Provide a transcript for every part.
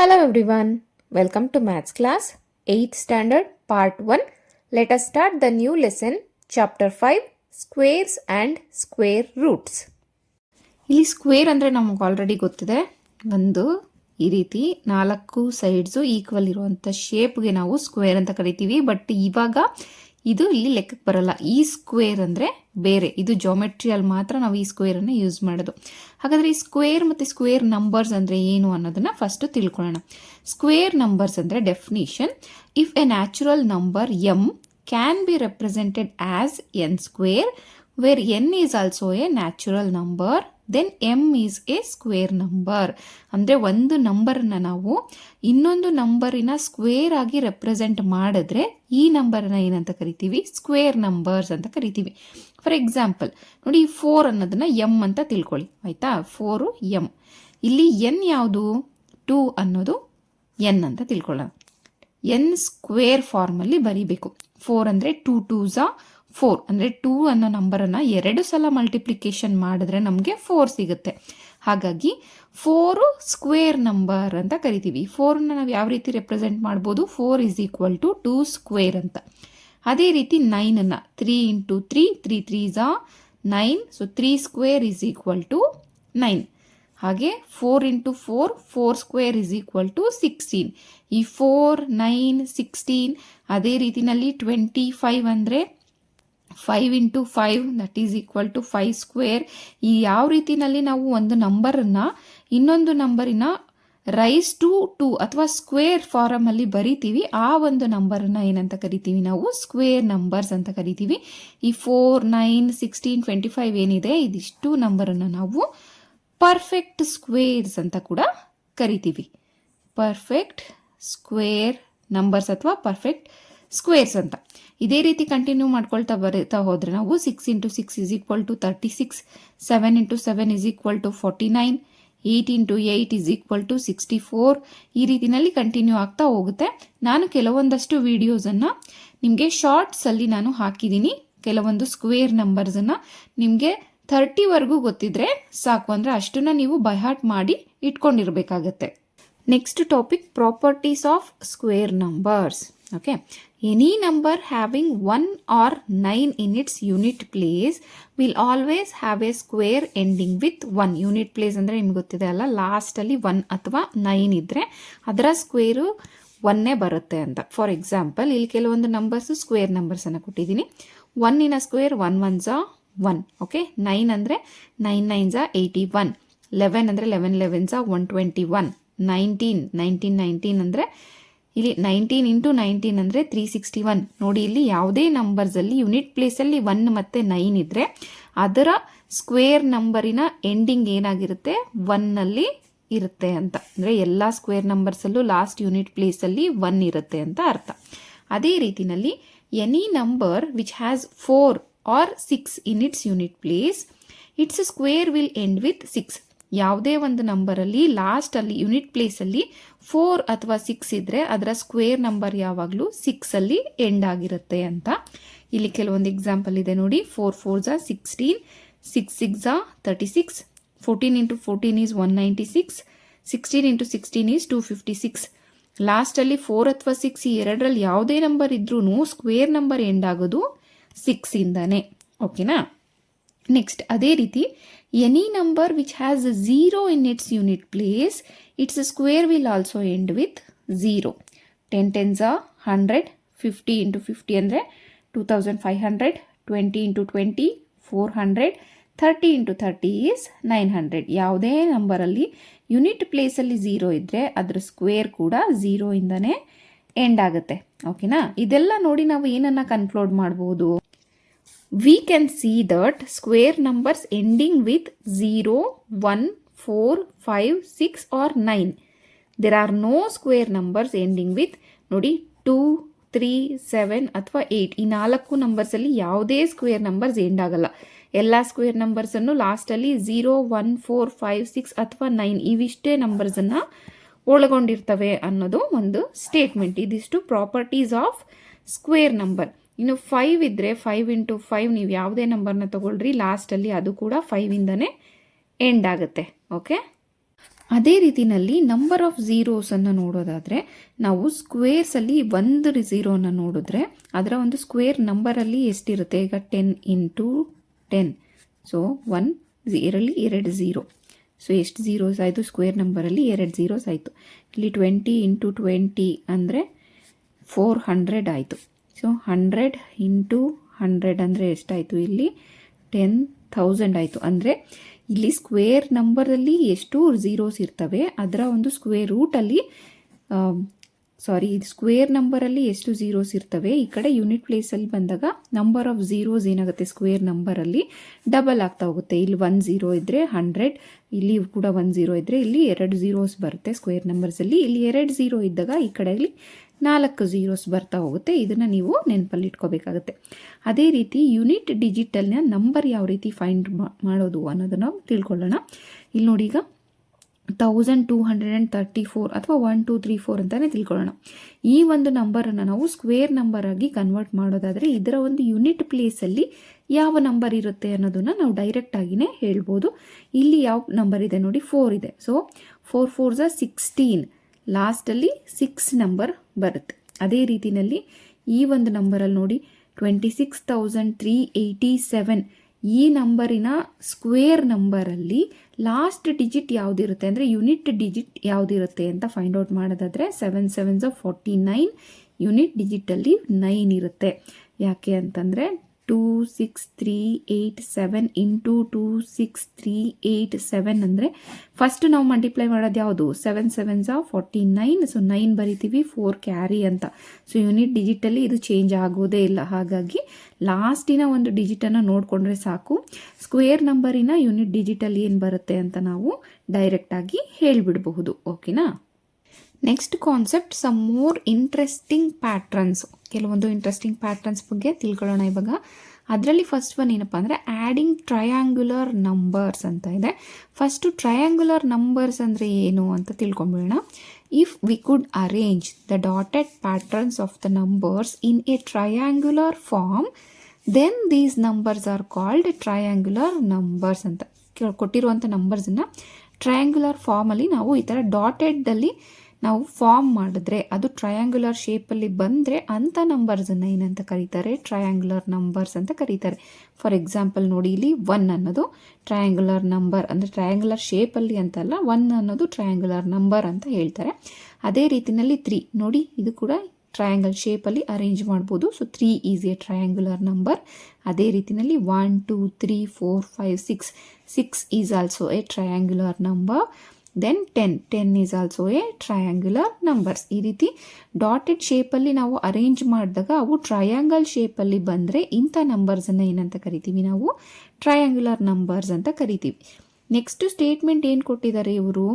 Hello everyone, welcome to Maths class, 8th standard, part 1. Let us start the new lesson, chapter 5, squares and square roots. ಇಲ್ಲಿ square ಅಂದರೆ ನಮಗೆ already ಗೊತ್ತಿದೆ. ಒಂದು ಈ ರೀತಿ 4 sides equal ಇರುವಂಥ ಶೇಪ್ಗೆ ನಾವು ಸ್ಕ್ವೇರ್ ಅಂತ ಕರಿತೀವಿ. ಬಟ್ ಇವಾಗ ಇದು ಇಲ್ಲಿ ಲೆಕ್ಕಕ್ಕೆ ಬರಲ್ಲ. ಈ ಸ್ಕ್ವೇರ್ ಅಂದರೆ ಬೇರೆ, ಇದು ಜಾಮೆಟ್ರಿಯಲ್ಲಿ ಮಾತ್ರ ನಾವು ಈ ಸ್ಕ್ವೇರನ್ನು ಯೂಸ್ ಮಾಡೋದು. ಹಾಗಾದರೆ ಈ ಸ್ಕ್ವೇರ್ ಮತ್ತು ಸ್ಕ್ವೇರ್ ನಂಬರ್ಸ್ ಅಂದರೆ ಏನು ಅನ್ನೋದನ್ನು ಫಸ್ಟು ತಿಳ್ಕೊಳ್ಳೋಣ. ಸ್ಕ್ವೇರ್ ನಂಬರ್ಸ್ ಅಂದರೆ definition: if a natural number m can be represented as n square where n is also a natural number, then m is a square number. ಅಂದರೆ ಒಂದು ನಂಬರನ್ನು ನಾವು ಇನ್ನೊಂದು ನಂಬರಿನ ಸ್ಕ್ವೇರ್ ಆಗಿ ರೆಪ್ರೆಸೆಂಟ್ ಮಾಡಿದ್ರೆ ಈ ನಂಬರನ್ನ ಏನಂತ ಕರಿತೀವಿ? ಸ್ಕ್ವೇರ್ ನಂಬರ್ಸ್ ಅಂತ ಕರಿತೀವಿ. ಫಾರ್ ಎಕ್ಸಾಂಪಲ್ ನೋಡಿ, 4 ಅನ್ನೋದನ್ನ ಎಮ್ ಅಂತ ತಿಳ್ಕೊಳ್ಳಿ, ಆಯಿತಾ? 4 ಎಮ್. ಇಲ್ಲಿ ಎನ್ ಯಾವುದು? 2 ಅನ್ನೋದು ಎನ್ ಅಂತ ತಿಳ್ಕೊಳ್ಳೋಣ. ಎನ್ ಸ್ಕ್ವೇರ್ ಫಾರ್ಮಲ್ಲಿ ಬರೀಬೇಕು. 4 ಅಂದರೆ 2 2s 4, ಅಂದರೆ 2 ಅನ್ನೋ ನಂಬರನ್ನು 2 ಸಲ ಮಲ್ಟಿಪ್ಲಿಕೇಶನ್ ಮಾಡಿದ್ರೆ ನಮಗೆ 4 ಸಿಗುತ್ತೆ. ಹಾಗಾಗಿ 4 ಸ್ಕ್ವೇರ್ ನಂಬರ್ ಅಂತ ಕರಿತೀವಿ. 4ನ ನಾವು ಯಾವ ರೀತಿ ರೆಪ್ರೆಸೆಂಟ್ ಮಾಡ್ಬೋದು? 4 = 2 ಸ್ಕ್ವೇರ್ ಅಂತ. ಅದೇ ರೀತಿ 9ಅನ್ನು 3 × 3, 3 3s 9, ಸೊ 3 ಸ್ಕ್ವೇರ್ = 9. ಹಾಗೆ 4 × 4, 4 ಸ್ಕ್ವೇರ್ = 16. ಈ 4 9 16. ಅದೇ ರೀತಿನಲ್ಲಿ 25 ಅಂದರೆ 5 × 5 ದಟ್ ಈಸ್ = 5 ಸ್ಕ್ವೇರ್. ಈ ಯಾವ ರೀತಿನಲ್ಲಿ ನಾವು ಒಂದು ನಂಬರನ್ನು ಇನ್ನೊಂದು ನಂಬರಿನ ರೈಸ್ ಟು 2 ಅಥವಾ ಸ್ಕ್ವೇರ್ ಫಾರಮಲ್ಲಿ ಬರಿತೀವಿ, ಆ ಒಂದು ನಂಬರನ್ನು ಏನಂತ ಕರಿತೀವಿ? ನಾವು ಸ್ಕ್ವೇರ್ ನಂಬರ್ಸ್ ಅಂತ ಕರಿತೀವಿ. ಈ 4 9 16 25 ಏನಿದೆ, ಇದಿಷ್ಟು ನಂಬರನ್ನು ನಾವು ಪರ್ಫೆಕ್ಟ್ ಸ್ಕ್ವೇರ್ಸ್ ಅಂತ ಕೂಡ ಕರಿತೀವಿ. ಪರ್ಫೆಕ್ಟ್ ಸ್ಕ್ವೇರ್ ನಂಬರ್ಸ್ ಅಥವಾ ಪರ್ಫೆಕ್ಟ್ ಸ್ಕ್ವೇರ್ಸ್ ಅಂತ. ಇದೇ ರೀತಿ ಕಂಟಿನ್ಯೂ ಮಾಡ್ಕೊಳ್ತಾ ಬರೀತಾ ಹೋದರೆ ನಾವು 6 × 6 = 36, 7 × 7 = 49, 8 × 8 = 64. ಈ ರೀತಿನಲ್ಲಿ ಕಂಟಿನ್ಯೂ ಆಗ್ತಾ ಹೋಗುತ್ತೆ. ನಾನು ಕೆಲವೊಂದಷ್ಟು ವಿಡಿಯೋಸನ್ನು ನಿಮಗೆ ಶಾರ್ಟ್ಸಲ್ಲಿ ನಾನು ಹಾಕಿದ್ದೀನಿ. ಕೆಲವೊಂದು ಸ್ಕ್ವೇರ್ ನಂಬರ್ಸನ್ನು ನಿಮಗೆ 30ವರೆಗೂ ಗೊತ್ತಿದ್ರೆ ಸಾಕು, ಅಂದರೆ ಅಷ್ಟನ್ನು ನೀವು ಬೈಹಾರ್ಟ್ ಮಾಡಿ ಇಟ್ಕೊಂಡಿರಬೇಕಾಗತ್ತೆ. Next topic: properties of square numbers. Okay, any number having 1 or 9 in its unit place will always have a square ending with 1. Unit place ಅಂದರೆ ನಿಮ್ಗೆ ಗೊತ್ತಿದೆ ಅಲ್ಲ, ಲಾಸ್ಟಲ್ಲಿ 1 ಅಥವಾ 9 ಇದ್ದರೆ ಅದರ ಸ್ಕ್ವೇರು 1 ಬರುತ್ತೆ ಅಂತ. ಫಾರ್ ಎಕ್ಸಾಂಪಲ್ ಇಲ್ಲಿ ಕೆಲವೊಂದು ನಂಬರ್ಸು ಸ್ಕ್ವೇರ್ ನಂಬರ್ಸನ್ನು ಕೊಟ್ಟಿದ್ದೀನಿ. 1 ಸ್ಕ್ವೇರ್ 1 1s 1. ಓಕೆ, 9 ಅಂದರೆ 9 9s 81, 11 ಅಂದರೆ 11 11s 121, 19 19 19 ಅಂದರೆ ಇಲ್ಲಿ 19 × 19 ಅಂದರೆ 361. ನೋಡಿ, ಇಲ್ಲಿ ಯಾವುದೇ ನಂಬರ್ಸಲ್ಲಿ ಯೂನಿಟ್ ಪ್ಲೇಸಲ್ಲಿ 1 ಮತ್ತು 9 ಇದ್ದರೆ ಅದರ ಸ್ಕ್ವೇರ್ ನಂಬರಿನ ಎಂಡಿಂಗ್ ಏನಾಗಿರುತ್ತೆ? 1ನಲ್ಲಿ ಇರುತ್ತೆ ಅಂತ. ಅಂದರೆ ಎಲ್ಲ ಸ್ಕ್ವೇರ್ ನಂಬರ್ಸಲ್ಲೂ ಲಾಸ್ಟ್ ಯೂನಿಟ್ ಪ್ಲೇಸಲ್ಲಿ 1 ಇರುತ್ತೆ ಅಂತ ಅರ್ಥ. ಅದೇ ರೀತಿನಲ್ಲಿ any number which has 4 or 6 in its unit place, its square will end with 6. ಯಾವುದೇ ಒಂದು ನಂಬರಲ್ಲಿ ಲಾಸ್ಟಲ್ಲಿ ಯೂನಿಟ್ ಪ್ಲೇಸಲ್ಲಿ 4 ಅಥವಾ 6 ಇದ್ದರೆ ಅದರ ಸ್ಕ್ವೇರ್ ನಂಬರ್ ಯಾವಾಗಲೂ 6ಅಲ್ಲಿ ಎಂಡ್ ಆಗಿರುತ್ತೆ ಅಂತ. ಇಲ್ಲಿ ಕೆಲವೊಂದು ಎಕ್ಸಾಂಪಲ್ ಇದೆ ನೋಡಿ. 4 4s 16, 6 6s 36, 14 × 14 is 196, 16 × 16 is 256. ಲಾಸ್ಟಲ್ಲಿ 4 ಅಥವಾ 6 ಈ ಎರಡರಲ್ಲಿ ಯಾವುದೇ ನಂಬರ್ ಇದ್ರೂ ಸ್ಕ್ವೇರ್ ನಂಬರ್ ಎಂಡ್ ಆಗೋದು 6 ಇಂದಾನೆ. ಓಕೆನಾ? ನೆಕ್ಸ್ಟ್ ಅದೇ ರೀತಿ any number which has 0 in its unit place, its square will also end with 0. 10 10s 100, 50 × 50 ಅಂದರೆ 2500, 20 × 20 400, 30 × 30 is 900. ಯಾವುದೇ ನಂಬರಲ್ಲಿ ಯೂನಿಟ್ ಪ್ಲೇಸಲ್ಲಿ 0 ಇದ್ದರೆ ಅದರ ಸ್ಕ್ವೇರ್ ಕೂಡ 0 ಇಂದನೇ ಎಂಡ್ ಆಗುತ್ತೆ. ಓಕೆನಾ? ಇದೆಲ್ಲ ನೋಡಿ ನಾವು ಏನನ್ನ ಕನ್ಕ್ಲೂಡ್ ಮಾಡ್ಬೋದು? We can see that square numbers ending with 0, 1, 4, 5, 6 or 9. There are no square numbers ending with ನೋಡಿ 2, 3, 7 ಅಥವಾ 8. ಈ 4 ನಂಬರ್ಸಲ್ಲಿ ಯಾವುದೇ ಸ್ಕ್ವೇರ್ ನಂಬರ್ಸ್ ಎಂಡ್ ಆಗಲ್ಲ. ಎಲ್ಲ ಸ್ಕ್ವೇರ್ ನಂಬರ್ಸನ್ನು ಲಾಸ್ಟಲ್ಲಿ 0, 1, 4, 5, 6 ಅಥವಾ 9 ಇವಿಷ್ಟೇ ನಂಬರ್ಸನ್ನು ಒಳಗೊಂಡಿರ್ತವೆ ಅನ್ನೋದು ಒಂದು ಸ್ಟೇಟ್ಮೆಂಟ್. ಇದಿಷ್ಟು ಪ್ರಾಪರ್ಟೀಸ್ ಆಫ್ ಸ್ಕ್ವೇರ್ ನಂಬರ್. ಇನ್ನು 5 ಇದ್ದರೆ 5 × 5 ನೀವು ಯಾವುದೇ ನಂಬರ್ನ ತಗೊಳ್ರಿ, ಲಾಸ್ಟಲ್ಲಿ ಅದು ಕೂಡ 5 ಇಂದನೇ ಎಂಡ್ ಆಗುತ್ತೆ. ಓಕೆ, ಅದೇ ರೀತಿಯಲ್ಲಿ ನಂಬರ್ ಆಫ್ ಝೀರೋಸನ್ನು ನೋಡೋದಾದರೆ ನಾವು ಸ್ಕ್ವೇರ್ಸಲ್ಲಿ ಒಂದು ಝೀರೋನ ನೋಡಿದ್ರೆ ಅದರ ಒಂದು ಸ್ಕ್ವೇರ್ ನಂಬರಲ್ಲಿ ಎಷ್ಟಿರುತ್ತೆ, ಈಗ 10 ಇಂಟು 10, ಸೊ 1 ಇದರಲ್ಲಿ 2 ಝೀರೋ, ಸೊ ಎಷ್ಟು ಝೀರೋಸ್ ಆಯಿತು, ಸ್ಕ್ವೇರ್ ನಂಬರಲ್ಲಿ 2 ಝೀರೋಸ್ ಆಯಿತು. ಇಲ್ಲಿ 20 ಇಂಟು 20 ಅಂದರೆ 400 ಆಯಿತು. ಸೊ 100 ಇಂಟು 100 ಅಂದರೆ ಎಷ್ಟಾಯಿತು, ಇಲ್ಲಿ 10,000 ಆಯಿತು. ಅಂದರೆ ಇಲ್ಲಿ ಸ್ಕ್ವೇರ್ ನಂಬರಲ್ಲಿ ಎಷ್ಟು ಝೀರೋಸ್ ಇರ್ತವೆ ಅದರ ಒಂದು ಸ್ಕ್ವೇರ್ ರೂಟಲ್ಲಿ ಸ್ಕ್ವೇರ್ ನಂಬರಲ್ಲಿ ಎಷ್ಟು ಝೀರೋಸ್ ಇರ್ತವೆ, ಈ ಕಡೆ ಯೂನಿಟ್ ಪ್ಲೇಸಲ್ಲಿ ಬಂದಾಗ ನಂಬರ್ ಆಫ್ ಝೀರೋಸ್ ಏನಾಗುತ್ತೆ ಸ್ಕ್ವೇರ್ ನಂಬರಲ್ಲಿ ಡಬಲ್ ಆಗ್ತಾ ಹೋಗುತ್ತೆ. ಇಲ್ಲಿ 1 ಝೀರೋ ಇದ್ದರೆ 100, ಇಲ್ಲಿ ಕೂಡ 1 ಝೀರೋ ಇದ್ದರೆ ಇಲ್ಲಿ 2 ಝೀರೋಸ್ ಬರುತ್ತೆ ಸ್ಕ್ವೇರ್ ನಂಬರ್ಸಲ್ಲಿ. ಇಲ್ಲಿ 2 ಝೀರೋ ಇದ್ದಾಗ ಈ ಕಡೆಯಲ್ಲಿ 4 ಝೀರೋಸ್ ಬರ್ತಾ ಹೋಗುತ್ತೆ. ಇದನ್ನು ನೀವು ನೆನಪಲ್ಲಿ ಇಟ್ಕೋಬೇಕಾಗುತ್ತೆ. ಅದೇ ರೀತಿ ಯೂನಿಟ್ ಡಿಜಿಟಲ್ನ ನಂಬರ್ ಯಾವ ರೀತಿ ಫೈಂಡ್ ಮಾಡೋದು ಅನ್ನೋದನ್ನು ತಿಳ್ಕೊಳ್ಳೋಣ. ಇಲ್ಲಿ ನೋಡಿ, ಈಗ 1234 ಅಥವಾ 1234 ಅಂತಲೇ ತಿಳ್ಕೊಳ್ಳೋಣ. ಈ ಒಂದು ನಂಬರನ್ನು ನಾವು ಸ್ಕ್ವೇರ್ ನಂಬರ್ ಆಗಿ ಕನ್ವರ್ಟ್ ಮಾಡೋದಾದರೆ ಇದರ ಒಂದು ಯೂನಿಟ್ ಪ್ಲೇಸಲ್ಲಿ ಯಾವ ನಂಬರ್ ಇರುತ್ತೆ ಅನ್ನೋದನ್ನು ನಾವು ಡೈರೆಕ್ಟ್ ಆಗಿನೇ ಹೇಳ್ಬೋದು. ಇಲ್ಲಿ ಯಾವ ನಂಬರ್ ಇದೆ ನೋಡಿ, 4 ಇದೆ. ಸೊ 4 4s 16, ಲಾಸ್ಟಲ್ಲಿ 6 ನಂಬರ್ ಬರುತ್ತೆ. ಅದೇ ರೀತಿಯಲ್ಲಿ ಈ ಒಂದು ನಂಬರಲ್ಲಿ ನೋಡಿ 26,387, ಈ ನಂಬರಿನ ಸ್ಕ್ವೇರ್ ನಂಬರಲ್ಲಿ ಲಾಸ್ಟ್ ಡಿಜಿಟ್ ಯಾವುದಿರುತ್ತೆ ಅಂದರೆ ಯೂನಿಟ್ ಡಿಜಿಟ್ ಯಾವುದಿರುತ್ತೆ ಅಂತ ಫೈಂಡ್ ಔಟ್ ಮಾಡೋದಾದರೆ 7 7s 49, ಯೂನಿಟ್ ಡಿಜಿಟಲ್ಲಿ 9 ಇರುತ್ತೆ. ಯಾಕೆ ಅಂತಂದರೆ 26387 ಇಂಟು 26387 ಅಂದರೆ ಫಸ್ಟ್ ನಾವು ಮಲ್ಟಿಪ್ಲೈ ಮಾಡೋದು ಯಾವುದು, 7 7s 49, ಸೊ 9 ಬರಿತೀವಿ, 4 ಕ್ಯಾರಿ ಅಂತ. ಸೊ ಯೂನಿಟ್ ಡಿಜಿಟಲ್ಲಿ ಇದು ಚೇಂಜ್ ಆಗೋದೇ ಇಲ್ಲ. ಹಾಗಾಗಿ ಲಾಸ್ಟಿನ ಒಂದು ಡಿಜಿಟನ್ನು ನೋಡಿಕೊಂಡ್ರೆ ಸಾಕು, ಸ್ಕ್ವೇರ್ ನಂಬರಿನ ಯೂನಿಟ್ ಡಿಜಿಟಲ್ ಏನು ಬರುತ್ತೆ ಅಂತ ನಾವು ಡೈರೆಕ್ಟಾಗಿ ಹೇಳಿಬಿಡಬಹುದು. ಓಕೆನಾ. Next concept, some more interesting patterns. ಕೆಲವೊಂದು ಇಂಟ್ರೆಸ್ಟಿಂಗ್ ಪ್ಯಾಟ್ರನ್ಸ್ ಬಗ್ಗೆ ತಿಳ್ಕೊಳ್ಳೋಣ ಇವಾಗ. ಅದರಲ್ಲಿ ಫಸ್ಟ್ ಒನ್ ಏನಪ್ಪ ಅಂದರೆ ಆ್ಯಡಿಂಗ್ ಟ್ರಯಾಂಗ್ಯುಲರ್ ನಂಬರ್ಸ್ ಅಂತ ಇದೆ. ಫಸ್ಟು ಟ್ರಯಾಂಗ್ಯುಲರ್ ನಂಬರ್ಸ್ ಅಂದರೆ ಏನು ಅಂತ ತಿಳ್ಕೊಂಬಿಡೋಣ. If we could arrange the dotted patterns of the numbers in a triangular form then these numbers are called triangular numbers ಅಂತ. ಕೊಟ್ಟಿರುವಂಥ ನಂಬರ್ಸನ್ನು ಟ್ರಯಾಂಗ್ಯುಲರ್ ಫಾರ್ಮಲ್ಲಿ ನಾವು ಈ ಥರ ಡಾಟೆಡ್ಡಲ್ಲಿ ನಾವು ಫಾರ್ಮ್ ಮಾಡಿದ್ರೆ ಅದು ಟ್ರಯಾಂಗ್ಯುಲರ್ ಶೇಪಲ್ಲಿ ಬಂದರೆ ಅಂಥ ನಂಬರ್ಸನ್ನು ಏನಂತ ಕರೀತಾರೆ, ಟ್ರಯಾಂಗ್ಯುಲರ್ ನಂಬರ್ಸ್ ಅಂತ ಕರೀತಾರೆ. ಫಾರ್ ಎಕ್ಸಾಂಪಲ್ ನೋಡಿ, ಇಲ್ಲಿ 1 ಅನ್ನೋದು ಟ್ರಯಾಂಗ್ಯುಲರ್ ನಂಬರ್, ಅಂದರೆ ಟ್ರಯಾಂಗ್ಯುಲರ್ ಶೇಪಲ್ಲಿ ಅಂತಲ್ಲ, 1 ಅನ್ನೋದು ಟ್ರಯಾಂಗ್ಯುಲರ್ ನಂಬರ್ ಅಂತ ಹೇಳ್ತಾರೆ. ಅದೇ ರೀತಿಯಲ್ಲಿ 3 ನೋಡಿ, ಇದು ಕೂಡ ಟ್ರಯಾಂಗಲ್ ಶೇಪಲ್ಲಿ ಅರೇಂಜ್ ಮಾಡ್ಬೋದು. So 3 is a triangular number. ಅದೇ ರೀತಿಯಲ್ಲಿ 1 2 3 4 5 6 is also a triangular number. Then 10 is also a triangular numbers. ಈ ರೀತಿ ಡಾಟೆಡ್ ಶೇಪಲ್ಲಿ ನಾವು ಅರೇಂಜ್ ಮಾಡಿದಾಗ ಅವು ಟ್ರಯಾಂಗಲ್ ಶೇಪಲ್ಲಿ ಬಂದರೆ ಇಂಥ ನಂಬರ್ಸನ್ನು ಏನಂತ ಕರಿತೀವಿ, ನಾವು ಟ್ರಯಾಂಗ್ಯುಲರ್ ನಂಬರ್ಸ್ ಅಂತ ಕರಿತೀವಿ. ನೆಕ್ಸ್ಟ್ ಸ್ಟೇಟ್ಮೆಂಟ್ ಏನು ಕೊಟ್ಟಿದ್ದಾರೆ ಇವರು,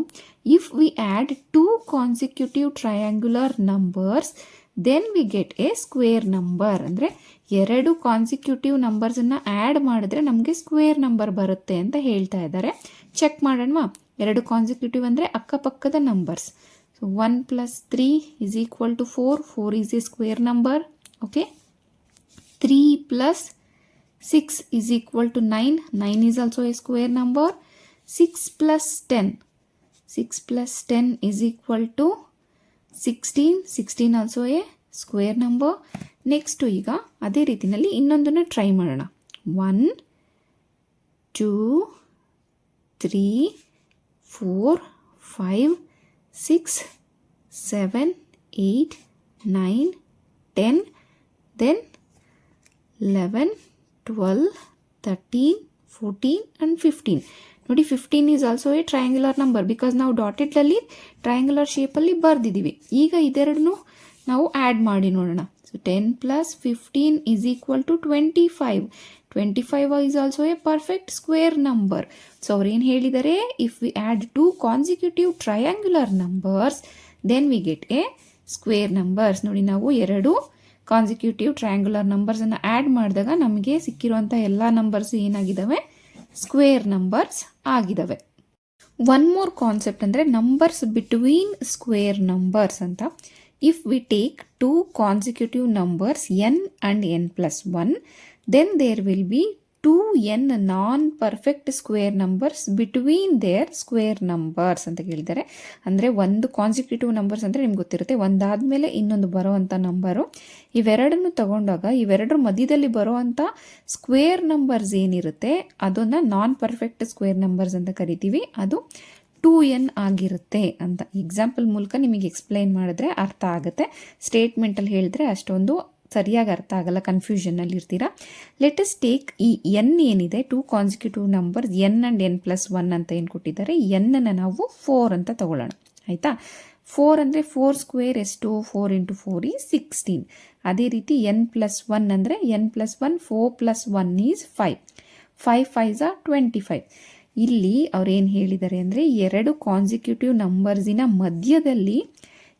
if we add 2 consecutive triangular numbers then we get a square number. ಅಂದರೆ 2 ಕಾನ್ಸಿಕ್ಯೂಟಿವ್ ನಂಬರ್ಸನ್ನು ಆ್ಯಡ್ ಮಾಡಿದ್ರೆ ನಮಗೆ ಸ್ಕ್ವೇರ್ ನಂಬರ್ ಬರುತ್ತೆ ಅಂತ ಹೇಳ್ತಾ ಇದ್ದಾರೆ. ಚೆಕ್ ಮಾಡೋಣವಾ. 2 ಕಾನ್ಸಿಕ್ಯೂಟಿವ್ ಅಂದರೆ ಅಕ್ಕಪಕ್ಕದ numbers. So 1 + 3 is equal to 4, 4 is a square number. Okay. 3 + 6 is equal to 9, 9 is also a square number. 6 + 10, 6 + 10 is equal to 16, 16 also a square number. Next ಈಗ ಅದೇ ರೀತಿಯಲ್ಲಿ ಇನ್ನೊಂದನ್ನು ಟ್ರೈ ಮಾಡೋಣ. 1 2 3 4 5 6 7 8 9 10, then 11 12 13 14 and 15. ನೋಡಿ, 15 is also a triangular number because ನಾವು ಡಾಟೆಡ್ಲಲ್ಲಿ triangular ಶೇಪಲ್ಲಿ ಬರೆದಿದ್ದೀವಿ. ಈಗ ಇದೆರಡನ್ನೂ ನಾವು ಆ್ಯಡ್ ಮಾಡಿ ನೋಡೋಣ. So 10 + 15 is equal to 25. 25 is also a perfect square number. So ಅವ್ರು ಏನು ಹೇಳಿದ್ದಾರೆ, if we add 2 consecutive triangular numbers then we get a square numbers. ನೋಡಿ, ನಾವು 2 ಕಾನ್ಸಿಕ್ಯೂಟಿವ್ ಟ್ರಯಾಂಗ್ಯುಲರ್ ನಂಬರ್ಸನ್ನು ಆ್ಯಡ್ ಮಾಡಿದಾಗ ನಮಗೆ ಸಿಕ್ಕಿರುವಂಥ ಎಲ್ಲ ನಂಬರ್ಸ್ ಏನಾಗಿದ್ದಾವೆ, ಸ್ಕ್ವೇರ್ ನಂಬರ್ಸ್ ಆಗಿದ್ದಾವೆ. ಒನ್ ಮೋರ್ ಕಾನ್ಸೆಪ್ಟ್ ಅಂದರೆ ನಂಬರ್ಸ್ ಬಿಟ್ವೀನ್ ಸ್ಕ್ವೇರ್ ನಂಬರ್ಸ್ ಅಂತ. If we take 2 consecutive numbers n and n + 1 then there will be 2n non perfect square numbers between their square numbers ಅಂತ ಕೇಳಿದ್ದಾರೆ. ಅಂದರೆ ಒಂದು consecutive numbers ಅಂದರೆ ನಿಮ್ಗೆ ಗೊತ್ತಿರುತ್ತೆ, ಒಂದಾದಮೇಲೆ ಇನ್ನೊಂದು ಬರೋವಂಥ ನಂಬರು. ಇವೆರಡನ್ನು ತಗೊಂಡಾಗ ಇವೆರಡರ ಮಧ್ಯದಲ್ಲಿ ಬರೋವಂಥ ಸ್ಕ್ವೇರ್ ನಂಬರ್ಸ್ ಏನಿರುತ್ತೆ ಅದನ್ನು ನಾನ್ ಪರ್ಫೆಕ್ಟ್ ಸ್ಕ್ವೇರ್ ನಂಬರ್ಸ್ ಅಂತ ಕರಿತೀವಿ. ಅದು 2n ಆಗಿರುತ್ತೆ ಅಂತ ಎಕ್ಸಾಂಪಲ್ ಮೂಲಕ ನಿಮಗೆ ಎಕ್ಸ್ಪ್ಲೈನ್ ಮಾಡಿದ್ರೆ ಅರ್ಥ ಆಗುತ್ತೆ. ಸ್ಟೇಟ್ಮೆಂಟಲ್ಲಿ ಹೇಳಿದ್ರೆ ಅಷ್ಟೊಂದು ಸರಿಯಾಗಿ ಅರ್ಥ ಆಗಲ್ಲ, ಕನ್ಫ್ಯೂಷನಲ್ಲಿ ಇರ್ತೀರಾ. ಲೆಟ್ ಅಸ್ ಟೇಕ್ ಈ n ಏನಿದೆ, 2 consecutive numbers n and n+1 ಅಂತ ಏನು ಕೊಟ್ಟಿದ್ದಾರೆ, n ನಾವು 4 ಅಂತ ತಗೊಳ್ಳೋಣ. ಆಯಿತಾ? 4 ಅಂದರೆ 4 ಸ್ಕ್ವೇರ್ ಎಷ್ಟು, 4 × 4 = 16. ಅದೇ ರೀತಿ n+1 ಅಂದರೆ n+1 4 + 1 = 5. 5 5s are 25. ಇಲ್ಲಿ ಅವ್ರೇನು ಹೇಳಿದ್ದಾರೆ ಅಂದರೆ ಎರಡು ಕಾನ್ಸಿಕ್ಯೂಟಿವ್ ನಂಬರ್ಸಿನ ಮಧ್ಯದಲ್ಲಿ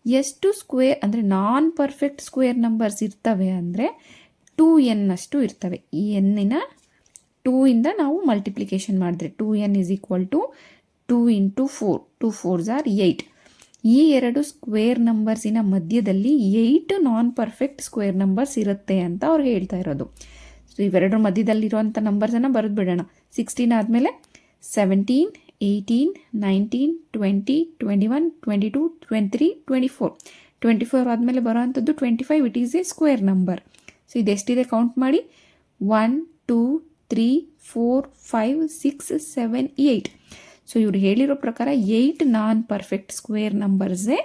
ಎಷ್ಟು ಸ್ಕ್ವೇರ್ ಅಂದರೆ ನಾನ್ ಪರ್ಫೆಕ್ಟ್ ಸ್ಕ್ವೇರ್ ನಂಬರ್ಸ್ ಇರ್ತವೆ ಅಂದರೆ 2n ಅಷ್ಟು ಇರ್ತವೆ. ಈ ಎನ್ನಿನ 2ಇಂದ ನಾವು ಮಲ್ಟಿಪ್ಲಿಕೇಶನ್ ಮಾಡಿದ್ರೆ 2n = 2 × 4, 2 4s are 8. ಈ ಎರಡು ಸ್ಕ್ವೇರ್ ನಂಬರ್ಸಿನ ಮಧ್ಯದಲ್ಲಿ 8 ನಾನ್ ಪರ್ಫೆಕ್ಟ್ ಸ್ಕ್ವೇರ್ ನಂಬರ್ಸ್ ಇರುತ್ತೆ ಅಂತ ಅವ್ರು ಹೇಳ್ತಾ ಇರೋದು. ಸೊ ಇವೆರಡರ ಮಧ್ಯದಲ್ಲಿರುವಂಥ ನಂಬರ್ಸನ್ನು ಬರೆದು ಬಿಡೋಣ. 16 ಆದಮೇಲೆ 17, 18, 19, 20, 21, 22, 23, 24. 24 ಆದಮೇಲೆ ಬರೋವಂಥದ್ದು 25. It is a square number. So ಇದೆಷ್ಟಿದೆ ಕೌಂಟ್ ಮಾಡಿ. 1 2 3 4 5 6 7 8. ಸೊ ಇವ್ರು ಹೇಳಿರೋ ಪ್ರಕಾರ 8 ನಾನ್ ಪರ್ಫೆಕ್ಟ್ ಸ್ಕ್ವೇರ್ ನಂಬರ್ಸೇ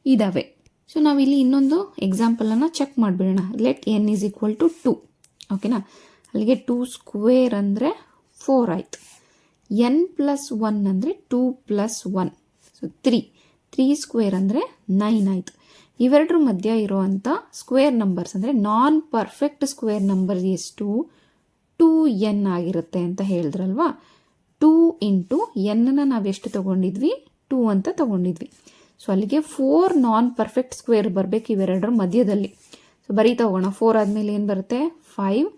ಇದ್ದಾವೆ. ಸೊ ನಾವಿಲ್ಲಿ ಇನ್ನೊಂದು ಎಕ್ಸಾಂಪಲನ್ನು ಚೆಕ್ ಮಾಡಿಬಿಡೋಣ. Let n = 2. ಓಕೆನಾ? ಅಲ್ಲಿಗೆ 2 ಸ್ಕ್ವೇರ್ ಅಂದರೆ 4 ಆಯಿತು. n+1 ಅಂದರೆ 2 + 1, ಸೊ 3 ಸ್ಕ್ವೇರ್ ಅಂದರೆ 9 ಆಯಿತು. ಇವೆರಡರ ಮಧ್ಯ ಇರುವಂಥ ಸ್ಕ್ವೇರ್ ನಂಬರ್ಸ್ ಅಂದರೆ ನಾನ್ ಪರ್ಫೆಕ್ಟ್ ಸ್ಕ್ವೇರ್ ನಂಬರ್ ಎಷ್ಟು, 2n ಆಗಿರುತ್ತೆ ಅಂತ ಹೇಳಿದ್ರಲ್ವಾ. 2 × n ನಾವು ಎಷ್ಟು ತೊಗೊಂಡಿದ್ವಿ, 2 ಅಂತ ತೊಗೊಂಡಿದ್ವಿ. ಸೊ ಅಲ್ಲಿಗೆ 4 ನಾನ್ ಪರ್ಫೆಕ್ಟ್ ಸ್ಕ್ವೇರ್ ಬರಬೇಕು ಇವೆರಡರ ಮಧ್ಯದಲ್ಲಿ. ಸೊ ಬರೀತಾ ಹೋಗೋಣ. 4 ಆದಮೇಲೆ ಏನು ಬರುತ್ತೆ, 5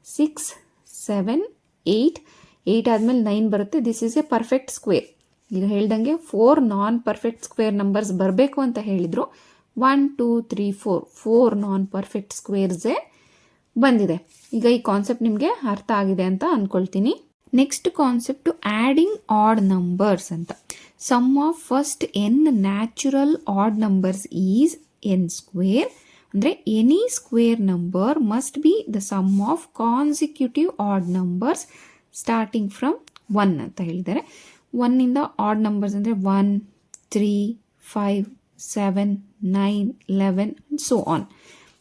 6 7 8. 8 ಆದಮೇಲೆ 9 ಬರುತ್ತೆ. This is A perfect square. ಈಗ ಹೇಳ್ದಂಗೆ 4 ನಾನ್ ಪರ್ಫೆಕ್ಟ್ ಸ್ಕ್ವೇರ್ ನಂಬರ್ಸ್ ಬರಬೇಕು ಅಂತ ಹೇಳಿದರು. 1 2 3 4 ನಾನ್ ಪರ್ಫೆಕ್ಟ್ ಸ್ಕ್ವೇರ್ಸೇ ಬಂದಿದೆ. ಈಗ ಈ ಕಾನ್ಸೆಪ್ಟ್ ನಿಮಗೆ ಅರ್ಥ ಆಗಿದೆ ಅಂತ ಅಂದ್ಕೊಳ್ತೀನಿ. Next concept adding odd numbers ಅಂತ. Sum of first n natural odd numbers is n². ಅಂದರೆ any square number must be the sum of consecutive odd numbers starting from 1 ಅಂತ ಹೇಳಿದ್ದಾರೆ. 1ಇಂದ ಆಡ್ ನಂಬರ್ಸ್ ಅಂದರೆ 1 3 5 7 9 11 ಆ್ಯಂಡ್ ಸೋ ಆನ್.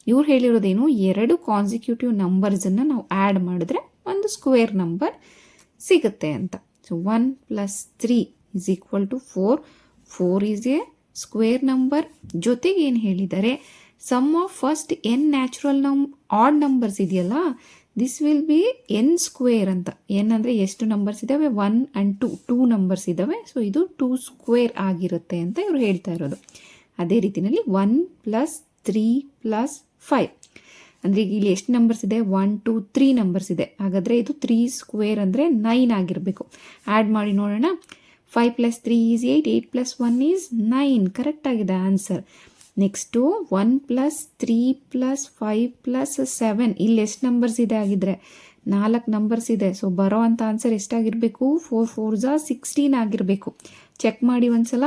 ಇವ್ರು ಹೇಳಿರೋದೇನು, ಎರಡು consecutive ನಂಬರ್ಸನ್ನು ನಾವು add ಮಾಡಿದ್ರೆ ಒಂದು ಸ್ಕ್ವೇರ್ ನಂಬರ್ ಸಿಗುತ್ತೆ ಅಂತ. So 1 + 3 = 4. 4 is a square number. ಜೊತೆಗೆ ಏನು ಹೇಳಿದ್ದಾರೆ, sum of first n natural odd numbers ಇದೆಯಲ್ಲ, ದಿಸ್ ವಿಲ್ ಬಿ n² ಅಂತ. n ಅಂದರೆ ಎಷ್ಟು ನಂಬರ್ಸ್ ಇದ್ದಾವೆ, 1 ಆ್ಯಂಡ್ 2 ನಂಬರ್ಸ್ ಇದ್ದಾವೆ. ಸೊ ಇದು 2 ಸ್ಕ್ವೇರ್ ಆಗಿರುತ್ತೆ ಅಂತ ಇವರು ಹೇಳ್ತಾ ಇರೋದು. ಅದೇ ರೀತಿಯಲ್ಲಿ 1 + 3 + 5 ಅಂದರೆ ಈಗ ಇಲ್ಲಿ ಎಷ್ಟು ನಂಬರ್ಸ್ ಇದೆ, 1 2 3 ನಂಬರ್ಸ್ ಇದೆ. ಹಾಗಾದರೆ ಇದು 3 ಸ್ಕ್ವೇರ್ ಅಂದರೆ 9 ಆಗಿರಬೇಕು. ಆ್ಯಡ್ ಮಾಡಿ ನೋಡೋಣ. 5 + 3 = 8, 8 + 1 = 9. ಕರೆಕ್ಟ್ ಆಗಿದೆ ಆನ್ಸರ್. ನೆಕ್ಸ್ಟು 1 + 3 + 5 + 7. ಇಲ್ಲಿ ಎಷ್ಟು ನಂಬರ್ಸ್ ಇದೆ ಆಗಿದ್ರೆ 4 ನಂಬರ್ಸ್ ಇದೆ. ಸೊ ಬರೋ ಅಂಥ ಆನ್ಸರ್ ಎಷ್ಟಾಗಿರಬೇಕು, 4 4s are 16 ಆಗಿರಬೇಕು. ಚೆಕ್ ಮಾಡಿ ಒಂದ್ಸಲ.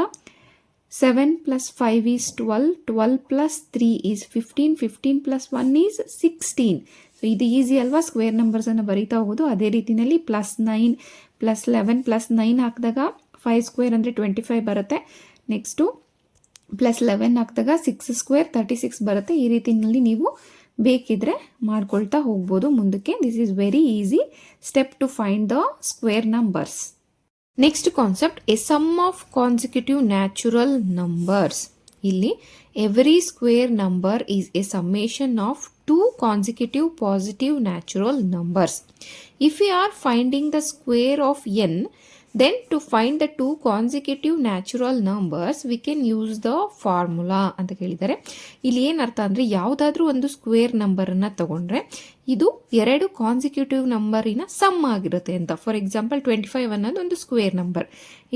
7 + 5 = 12, 12 + 3 = 15, 15 + 1 = 16. ಸೊ ಇದು ಈಸಿ ಅಲ್ವಾ, ಸ್ಕ್ವೇರ್ ನಂಬರ್ಸನ್ನು ಬರೀತಾ ಹೋಗೋದು. ಅದೇ ರೀತಿಯಲ್ಲಿ +9 + 11 + 9 ಹಾಕಿದಾಗ 5² ಅಂದರೆ 25 ಬರುತ್ತೆ. ನೆಕ್ಸ್ಟು +11 ಹಾಕಿದಾಗ 6² 36 ಬರುತ್ತೆ. ಈ ರೀತಿಯಲ್ಲಿ ನೀವು ಬೇಕಿದ್ರೆ ಮಾಡ್ಕೊಳ್ತಾ ಹೋಗ್ಬೋದು ಮುಂದಕ್ಕೆ. This is very easy step to find the square numbers. Next concept, a sum of consecutive natural numbers. ಇಲ್ಲಿ every square number is a summation of 2 consecutive positive natural numbers. If we are finding the square of n, then to find the 2 consecutive natural numbers we can use the formula ಅಂತ ಕೇಳಿದ್ದಾರೆ. ಇಲ್ಲಿ ಏನರ್ಥ ಅಂದರೆ, ಯಾವುದಾದ್ರೂ ಒಂದು square ನಂಬರನ್ನು ತಗೊಂಡ್ರೆ ಇದು 2 ಕಾನ್ಸಿಕ್ಯೂಟಿವ್ ನಂಬರಿನ ಸಮ್ ಆಗಿರುತ್ತೆ ಅಂತ. ಫಾರ್ ಎಕ್ಸಾಂಪಲ್ 25 ಅನ್ನೋದು ಒಂದು ಸ್ಕ್ವೇರ್ ನಂಬರ್.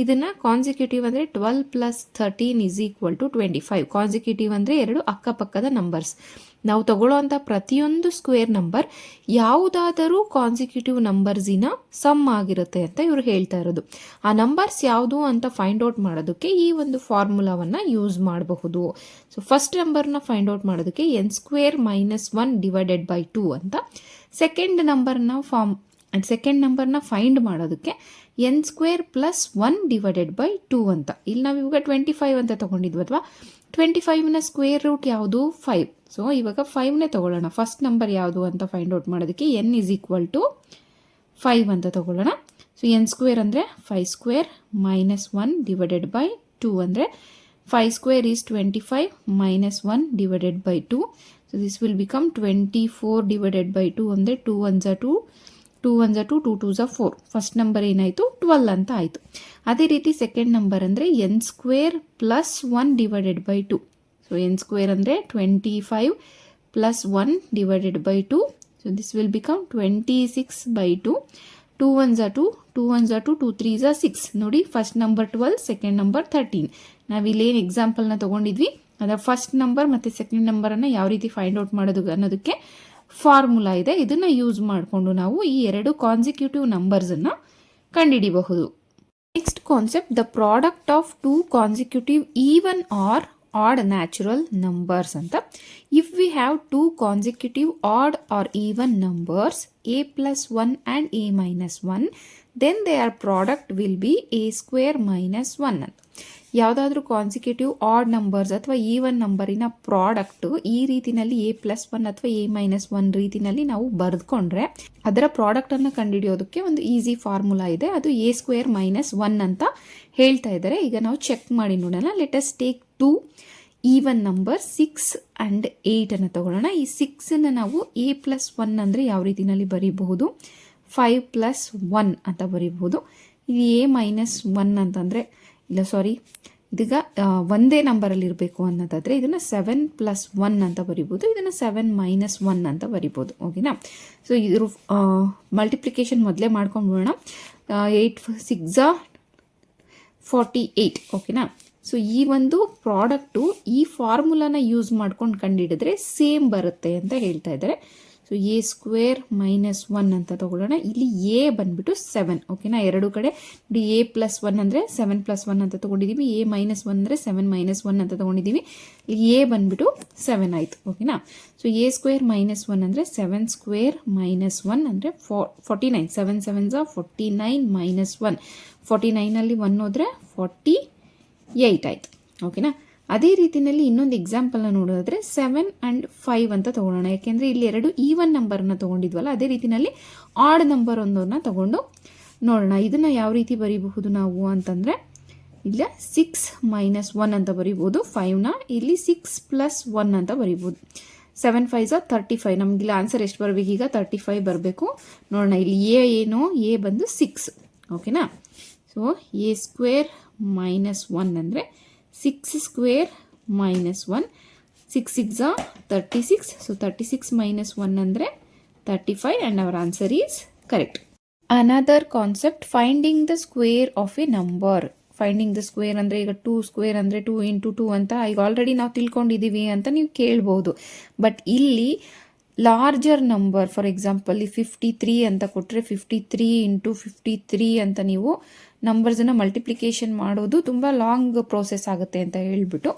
ಇದನ್ನು ಕಾನ್ಸಿಕ್ಯೂಟಿವ್ ಅಂದರೆ 12 + 13 = 25. ಕಾನ್ಸಿಕ್ಯೂಟಿವ್ ಅಂದರೆ 2 ಅಕ್ಕಪಕ್ಕದ ನಂಬರ್ಸ್. ನಾವು ತಗೊಳ್ಳೋವಂಥ ಪ್ರತಿಯೊಂದು ಸ್ಕ್ವೇರ್ ನಂಬರ್ ಯಾವುದಾದರೂ ಕಾನ್ಸಿಕ್ಯೂಟಿವ್ ನಂಬರ್ಸಿನ ಸಮ್ ಆಗಿರುತ್ತೆ ಅಂತ ಇವರು ಹೇಳ್ತಾ ಇರೋದು. ಆ ನಂಬರ್ಸ್ ಯಾವುದು ಅಂತ ಫೈಂಡ್ ಔಟ್ ಮಾಡೋದಕ್ಕೆ ಈ ಒಂದು ಫಾರ್ಮುಲಾವನ್ನು ಯೂಸ್ ಮಾಡಬಹುದು. ಸೊ ಫಸ್ಟ್ ನಂಬರ್ನ ಫೈಂಡ್ ಔಟ್ ಮಾಡೋದಕ್ಕೆ n² - 1 ಡಿವೈಡೆಡ್ ಬೈ 2 ಅಂತ, ಸೆಕೆಂಡ್ ನಂಬರ್ನ ಫೈಂಡ್ ಮಾಡೋದಕ್ಕೆ n² + 1 ಡಿವೈಡೆಡ್ ಬೈ 2 ಅಂತ. ಇಲ್ಲಿ ನಾವು ಇವಾಗ 25 ಅಂತ ತೊಗೊಂಡಿದ್ವಲ್ವಾ, 25ನ ಸ್ಕ್ವೇರ್ ರೂಟ್ ಯಾವುದು 5. ಸೊ ಇವಾಗ 5ನೇ ತೊಗೊಳ್ಳೋಣ. ಫಸ್ಟ್ ನಂಬರ್ ಯಾವುದು ಅಂತ ಫೈಂಡ್ ಔಟ್ ಮಾಡೋದಕ್ಕೆ n = 5 ಅಂತ ತೊಗೊಳ್ಳೋಣ. ಸೊ n² ಅಂದರೆ 5² - 1 ಡಿವೈಡೆಡ್ ಬೈ 2 ಅಂದರೆ 5² is 25 - 1 divided by 2. So this will become 24 divided by 2 ಅಂದರೆ 2 1s are 2, 2 1s are 2, 2 2s are 4. First number ಏನಾಯಿತು 12 ಅಂತ ಆಯಿತು. ಅದೇ ರೀತಿ ಸೆಕೆಂಡ್ ನಂಬರ್ ಅಂದರೆ n² + 1 divided by 2. So n² ಅಂದರೆ 25 + 1 divided by 2. So this will become 26 by 2. 2 1s are 2, 2 1s are 2, 2 3s are 6. ನೋಡಿ, first number 12, second number 13. ನಾವಿಲ್ಲೇನು ಎಕ್ಸಾಂಪಲ್ನ ತೊಗೊಂಡಿದ್ವಿ ಅದರ first number ಮತ್ತು ಸೆಕೆಂಡ್ ನಂಬರನ್ನು ಯಾವ ರೀತಿ ಫೈಂಡ್ ಔಟ್ ಮಾಡೋದು ಅನ್ನೋದಕ್ಕೆ ಫಾರ್ಮುಲಾ ಇದೆ. ಇದನ್ನು ಯೂಸ್ ಮಾಡಿಕೊಂಡು ನಾವು ಈ ಎರಡು ಕಾನ್ಸಿಕ್ಯೂಟಿವ್ ನಂಬರ್ಸನ್ನು ಕಂಡುಹಿಡಿಯಬಹುದು. Next concept, the product of 2 consecutive even or odd natural numbers ಅಂತ. If we have 2 consecutive odd or even numbers a + 1 and a - 1, then their product will be a² - 1 ಅಂತ. ಯಾವುದಾದ್ರೂ ಕಾನ್ಸಿಕ್ಯೂಟಿವ್ ಆಡ್ ನಂಬರ್ಸ್ ಅಥವಾ even ನಂಬರಿನ product ಈ ರೀತಿನಲ್ಲಿ a + 1 ಅಥವಾ a - 1 ರೀತಿನಲ್ಲಿ ನಾವು ಬರೆದುಕೊಂಡ್ರೆ ಅದರ ಪ್ರಾಡಕ್ಟನ್ನು ಕಂಡುಹಿಡಿಯೋದಕ್ಕೆ ಒಂದು ಈಸಿ ಫಾರ್ಮುಲಾ ಇದೆ. ಅದು a² - 1 ಅಂತ ಹೇಳ್ತಾ ಇದ್ದಾರೆ. ಈಗ ನಾವು ಚೆಕ್ ಮಾಡಿ ನೋಡೋಣ. Let us take 2 even number 6 and 8 ಅನ್ನು ತಗೊಳ್ಳೋಣ. ಈ 6ಅನ್ನು ನಾವು a + 1 ಅಂದರೆ ಯಾವ ರೀತಿನಲ್ಲಿ ಬರೀಬಹುದು, 5 + 1 ಅಂತ ಬರೀಬಹುದು. ಇದು a - 1 ಅಂತಂದರೆ ಇಲ್ಲ, ಸಾರಿ, ಇದೀಗ ಒಂದೇ ನಂಬರಲ್ಲಿ ಇರಬೇಕು ಅನ್ನೋದಾದರೆ ಇದನ್ನು 7 + 1 ಅಂತ ಬರಿಬೋದು. ಇದನ್ನು 7 - 1 ಅಂತ ಬರಿಬೋದು. ಓಕೆನಾ. ಸೊ ಇದ್ರ ಮಲ್ಟಿಪ್ಲಿಕೇಶನ್ ಮೊದಲೇ ಮಾಡ್ಕೊಂಡ್ಬಿಡೋಣ. 8 6 48. ಓಕೆನಾ. ಸೊ ಈ ಒಂದು ಪ್ರಾಡಕ್ಟು ಈ ಫಾರ್ಮುಲಾನ ಯೂಸ್ ಮಾಡ್ಕೊಂಡು ಕಂಡುಹಿಡಿದ್ರೆ ಸೇಮ್ ಬರುತ್ತೆ ಅಂತ ಹೇಳ್ತಾ ಇದ್ದಾರೆ. ಸೊ a² - 1 ಅಂತ ತಗೊಳ್ಳೋಣ. ಇಲ್ಲಿ a ಬಂದ್ಬಿಟ್ಟು 7. ಓಕೆನಾ. ಎರಡು ಕಡೆ ನೋಡಿ, a + 1 ಅಂದರೆ 7 + 1 ಅಂತ ತೊಗೊಂಡಿದ್ದೀವಿ, a - 1 ಅಂದರೆ 7 - 1 ಅಂತ ತೊಗೊಂಡಿದ್ದೀವಿ. ಇಲ್ಲಿ a ಬಂದ್ಬಿಟ್ಟು 7 ಆಯಿತು. ಓಕೆನಾ. ಸೊ a² - 1 ಅಂದರೆ 7² - 1 ಅಂದರೆ 49. 7 7s are 49 - 1. 49ಅಲ್ಲಿ 1 ಹೋದರೆ 48 ಆಯಿತು. ಓಕೆನಾ. ಅದೇ ರೀತಿಯಲ್ಲಿ ಇನ್ನೊಂದು ಎಕ್ಸಾಂಪಲ್ನ ನೋಡೋದಾದರೆ 7 and 5 ಅಂತ ತೊಗೊಳ್ಳೋಣ. ಯಾಕೆಂದರೆ ಇಲ್ಲಿ ಎರಡು ಈವನ್ ನಂಬರನ್ನು ತೊಗೊಂಡಿದ್ವಲ್ಲ, ಅದೇ ರೀತಿಯಲ್ಲಿ ಆಡ್ ನಂಬರ್ ಒಂದನ್ನು ತಗೊಂಡು ನೋಡೋಣ. ಇದನ್ನು ಯಾವ ರೀತಿ ಬರೀಬಹುದು ನಾವು ಅಂತಂದರೆ ಇಲ್ಲ 6 - 1 ಅಂತ ಬರೀಬೋದು. 5ನ ಇಲ್ಲಿ 6 + 1 ಅಂತ ಬರೀಬೋದು. 7 5s are 35. ನಮಗಿಲ್ಲ ಆನ್ಸರ್ ಎಷ್ಟು ಬರಬೇಕು, ಈಗ 35 ಬರಬೇಕು. ನೋಡೋಣ, ಇಲ್ಲಿ ಏನು, a ಬಂದು 6. ಓಕೆನಾ. ಸೊ a² - 1 ಅಂದರೆ 6² - 1. 6 6s are 36. ಸೊ 36 - 1 ಅಂದರೆ 35 and our answer is correct. Another concept, finding the square of a number. Finding the square ಅಂದರೆ ಈಗ 2² ಅಂದರೆ 2 × 2 ಅಂತ ಈಗ ಆಲ್ರೆಡಿ ನಾವು ತಿಳ್ಕೊಂಡಿದ್ದೀವಿ ಅಂತ ನೀವು ಕೇಳ್ಬೋದು. ಬಟ್ ಇಲ್ಲಿ ಲಾರ್ಜರ್ ನಂಬರ್, ಫಾರ್ ಎಕ್ಸಾಂಪಲ್ ಈ 53 ಅಂತ ಕೊಟ್ಟರೆ 53 × 53 ಅಂತ ನೀವು ನಂಬರ್ಸನ್ನು ಮಲ್ಟಿಪ್ಲಿಕೇಶನ್ ಮಾಡೋದು ತುಂಬ ಲಾಂಗ್ ಪ್ರೋಸೆಸ್ ಆಗುತ್ತೆ ಅಂತ ಹೇಳ್ಬಿಟ್ಟು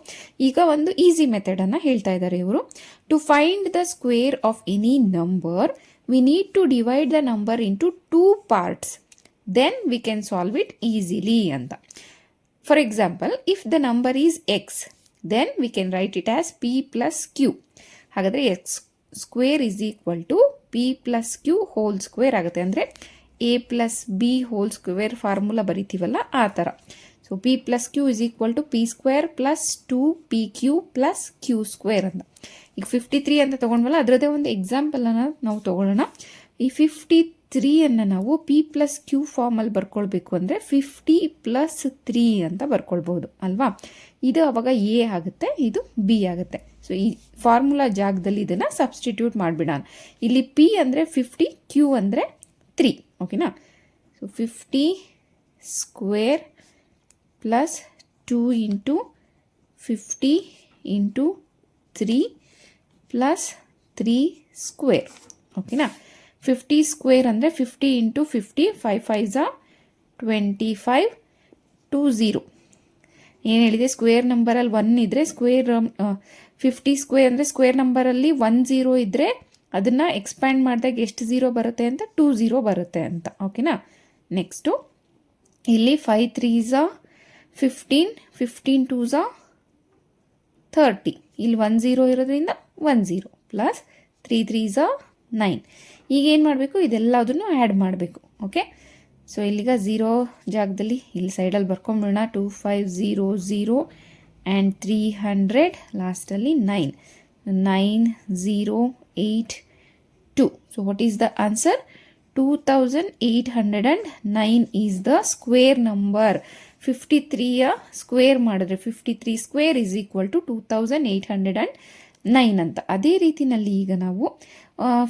ಈಗ ಒಂದು ಈಸಿ ಮೆಥಡನ್ನು ಹೇಳ್ತಾ ಇದ್ದಾರೆ ಇವರು. To find the square of any number we need to divide the number into 2 parts. Then we can solve it easily ಅಂತ. For example, if the number is x, then we can write it as p + q. ಹಾಗಾದರೆ x² = p + q whole square ಆಗುತ್ತೆ. ಅಂದರೆ a + b whole square formula ಬರಿತೀವಲ್ಲ ಆ ಥರ. So p + q = p² + 2pq + q² ಅಂತ. ಈಗ 53 ಅಂತ ತೊಗೊಂಡ್ವಲ್ಲ, ಅದರದ್ದೇ ಒಂದು ಎಕ್ಸಾಂಪಲನ್ನು ನಾವು ತೊಗೊಳ್ಳೋಣ. ಈ 53ಅನ್ನು ನಾವು p + q ಫಾರ್ಮಲ್ಲಿ ಬರ್ಕೊಳ್ಬೇಕು ಅಂದರೆ 50 + 3 ಅಂತ ಬರ್ಕೊಳ್ಬೋದು ಅಲ್ವಾ. ಇದು ಅವಾಗ a ಆಗುತ್ತೆ, ಇದು b ಆಗುತ್ತೆ. ಸೊ ಈ ಫಾರ್ಮುಲಾ ಜಾಗದಲ್ಲಿ ಇದನ್ನು ಸಬ್ಸ್ಟಿಟ್ಯೂಟ್ ಮಾಡಿಬಿಡೋಣ. ಇಲ್ಲಿ p ಅಂದರೆ 50, q ಅಂದರೆ 3. ಓಕೆನಾ. So 50² + 2 × 50 × 3 plus 3 square. ಓಕೆನಾ? 50 ಸ್ಕ್ವೇರ್ ಅಂದರೆ 50 ಇಂಟು 50, 5 5 25, 20. ಏನು ಹೇಳಿದೆ, ಸ್ಕ್ವೇರ್ ನಂಬರಲ್ಲಿ 1 ಇದ್ದರೆ ಸ್ಕ್ವೇರ್ 50 ಸ್ಕ್ವೇರ್ ಅಂದರೆ ಸ್ಕ್ವೇರ್ ನಂಬರಲ್ಲಿ 1 0 ಇದ್ದರೆ ಅದನ್ನು ಎಕ್ಸ್ಪ್ಯಾಂಡ್ ಮಾಡಿದಾಗ ಎಷ್ಟು 0 ಬರುತ್ತೆ ಅಂತ 20 ಬರುತ್ತೆ ಅಂತ. ಓಕೆನಾ? ನೆಕ್ಸ್ಟು ಇಲ್ಲಿ 5 3s 15, 15 2s 30. ಇಲ್ಲಿ 1 0 ಇರೋದ್ರಿಂದ 1 0 ಪ್ಲಸ್ 3 3s 9. ಈಗ ಏನು ಮಾಡಬೇಕು, ಇದೆಲ್ಲದನ್ನು ಆ್ಯಡ್ ಮಾಡಬೇಕು. ಓಕೆ, ಸೊ ಇಲ್ಲಿಗ 0 ಜಾಗದಲ್ಲಿ ಇಲ್ಲಿ ಸೈಡಲ್ಲಿ ಬರ್ಕೊಂಬಿಡೋಣ. 2 5 0 0 ಆ್ಯಂಡ್ 300, ಲಾಸ್ಟಲ್ಲಿ 9 9 0 8 2. So what is the answer? 2809 is the square number. 53ಯ ಸ್ಕ್ವೇರ್ ಮಾಡಿದ್ರೆ 53 ಸ್ಕ್ವೇರ್ ಈಸ್ ಈಕ್ವಲ್ ಟು 2809 ಅಂತ. ಅದೇ ರೀತಿಯಲ್ಲಿ ಈಗ ನಾವು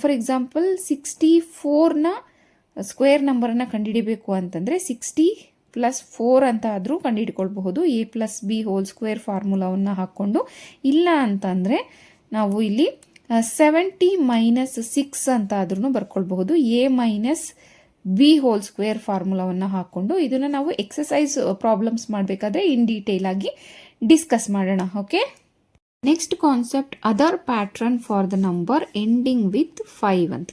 ಫಾರ್ ಎಕ್ಸಾಂಪಲ್ 64ನ ಸ್ಕ್ವೇರ್ ನಂಬರನ್ನು ಕಂಡುಹಿಡಿಬೇಕು ಅಂತಂದರೆ 60 ಪ್ಲಸ್ 4 ಅಂತ ಆದರೂ ಕಂಡುಹಿಡ್ಕೊಳ್ಬಹುದು, a plus b whole square ಫಾರ್ಮುಲಾವನ್ನು ಹಾಕ್ಕೊಂಡು. ಇಲ್ಲ ಅಂತಂದರೆ ನಾವು ಇಲ್ಲಿ 70 ಮೈನಸ್ 6 ಅಂತ ಆದ್ರೂ ಬರ್ಕೊಳ್ಬಹುದು, a minus b whole square ಫಾರ್ಮುಲಾವನ್ನು ಹಾಕ್ಕೊಂಡು. ಇದನ್ನು ನಾವು ಎಕ್ಸಸೈಸ್ ಪ್ರಾಬ್ಲಮ್ಸ್ ಮಾಡಬೇಕಾದ್ರೆ ಇನ್ ಡೀಟೇಲ್ ಆಗಿ ಡಿಸ್ಕಸ್ ಮಾಡೋಣ. Okay, next concept, other pattern for the number ending with 5 ಅಂತ.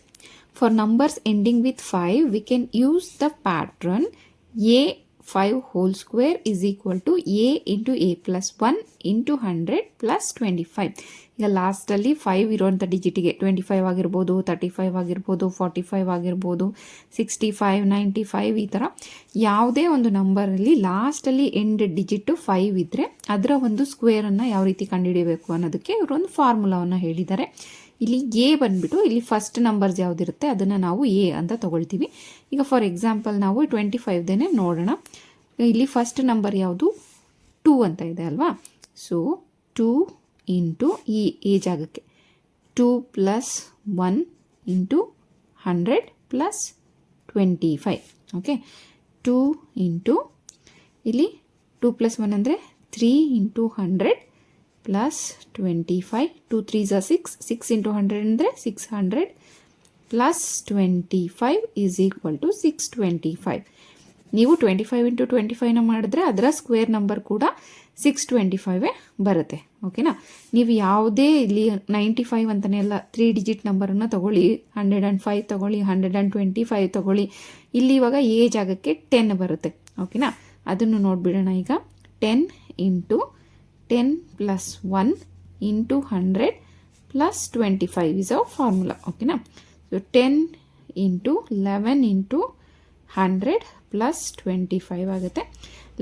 For numbers ending with 5 we can use the pattern a5 whole square is equal to a into a plus 1 into 100 plus 25. ಈಗ ಲಾಸ್ಟಲ್ಲಿ 5 ಇರೋಂಥ ಡಿಜಿಟಿಗೆ 25 ಆಗಿರ್ಬೋದು, 35 ಆಗಿರ್ಬೋದು, 45 ಆಗಿರ್ಬೋದು, 65 95 ಈ ಥರ ಯಾವುದೇ ಒಂದು ನಂಬರಲ್ಲಿ ಲಾಸ್ಟಲ್ಲಿ ಎಂಡ್ ಡಿಜಿಟ್ 5 ಇದ್ದರೆ ಅದರ ಒಂದು ಸ್ಕ್ವೇರನ್ನು ಯಾವ ರೀತಿ ಕಂಡುಹಿಡಿಯಬೇಕು ಅನ್ನೋದಕ್ಕೆ ಇವರೊಂದು ಫಾರ್ಮುಲಾವನ್ನು ಹೇಳಿದ್ದಾರೆ. ಇಲ್ಲಿ ಎ ಬಂದುಬಿಟ್ಟು ಇಲ್ಲಿ ಫಸ್ಟ್ ನಂಬರ್ಸ್ ಯಾವುದಿರುತ್ತೆ ಅದನ್ನು ನಾವು ಎ ಅಂತ ತೊಗೊಳ್ತೀವಿ. ಈಗ ಫಾರ್ ಎಕ್ಸಾಂಪಲ್ ನಾವು 25ನೇ ನೋಡೋಣ. ಇಲ್ಲಿ ಫಸ್ಟ್ ನಂಬರ್ ಯಾವುದು? 2 ಅಂತ ಇದೆ ಅಲ್ವಾ? ಸೊ 2 ಇಂಟು ಈ ಎ ಜಾಗಕ್ಕೆ 2 plus 1 into 100 plus 25. Okay, 2 into ಇಲ್ಲಿ 2 ಪ್ಲಸ್ 1 ಅಂದರೆ 3 ಇಂಟು 100 ಪ್ಲಸ್ 25. 2 3s 6, 6 ಇಂಟು 100 ಅಂದರೆ 600 ಪ್ಲಸ್ 25 ಈಸ್ ಈಕ್ವಲ್ ಟು 625. ನೀವು 25 ಇಂಟು 25ನ ಮಾಡಿದ್ರೆ ಅದರ ಸ್ಕ್ವೇರ್ ನಂಬರ್ ಕೂಡ 625 ಬರುತ್ತೆ. ಓಕೆನಾ? ನೀವು ಯಾವುದೇ ಇಲ್ಲಿ 95 ಅಂತಲೇ ಎಲ್ಲ 3 ಡಿಜಿಟ್ ನಂಬರನ್ನು ತೊಗೊಳ್ಳಿ, 105 ತೊಗೊಳ್ಳಿ, 125 ತೊಗೊಳ್ಳಿ. ಇಲ್ಲಿ ಇವಾಗ ಎ ಜಾಗಕ್ಕೆ 10 ಬರುತ್ತೆ. ಓಕೆನಾ? ಅದನ್ನು ನೋಡಿಬಿಡೋಣ. ಈಗ 10 into 10 plus 1 into 100 plus 25 is our formula. ಓಕೆನಾ? ಸೊ 10 ಇಂಟು 11 ಇಂಟು 100 ಪ್ಲಸ್ 25 ಆಗುತ್ತೆ.